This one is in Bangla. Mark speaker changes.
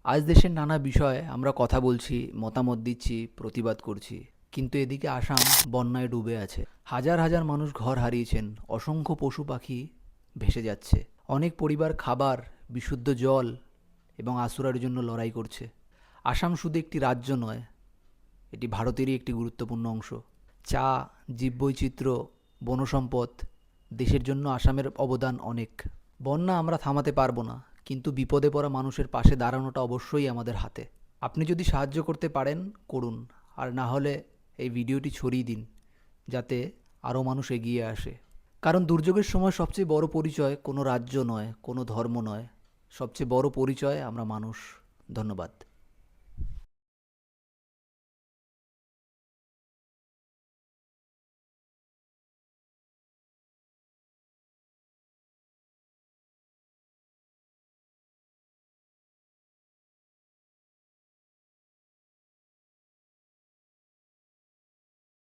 Speaker 1: আজ দেশের নানা বিষয়ে আমরা কথা বলছি, মতামত দিচ্ছি, প্রতিবাদ করছি, কিন্তু এদিকে আসাম বন্যায় ডুবে আছে। হাজার হাজার মানুষ ঘর হারিয়েছেন, অসংখ্য পশু পাখি ভেসে যাচ্ছে। অনেক পরিবার খাবার, বিশুদ্ধ জল এবং আশ্রয়ের জন্য লড়াই করছে। আসাম শুধু একটি রাজ্য নয়, এটি ভারতেরই একটি গুরুত্বপূর্ণ অংশ। চা, জীববৈচিত্র্য, বনসম্পদ, দেশের জন্য আসামের অবদান অনেক। বন্যা আমরা থামাতে পারবো না, কিন্তু বিপদে পড়া মানুষের পাশে দাঁড়ানোটা অবশ্যই আমাদের হাতে। আপনি যদি সাহায্য করতে পারেন করুন, আর না হলে এই ভিডিওটি ছড়িয়ে দিন, যাতে আরও মানুষ এগিয়ে আসে। কারণ দুর্যোগের সময় সবচেয়ে বড় পরিচয় কোনো রাজ্য নয়, কোনো ধর্ম নয়, সবচেয়ে বড় পরিচয় আমরা মানুষ। ধন্যবাদ।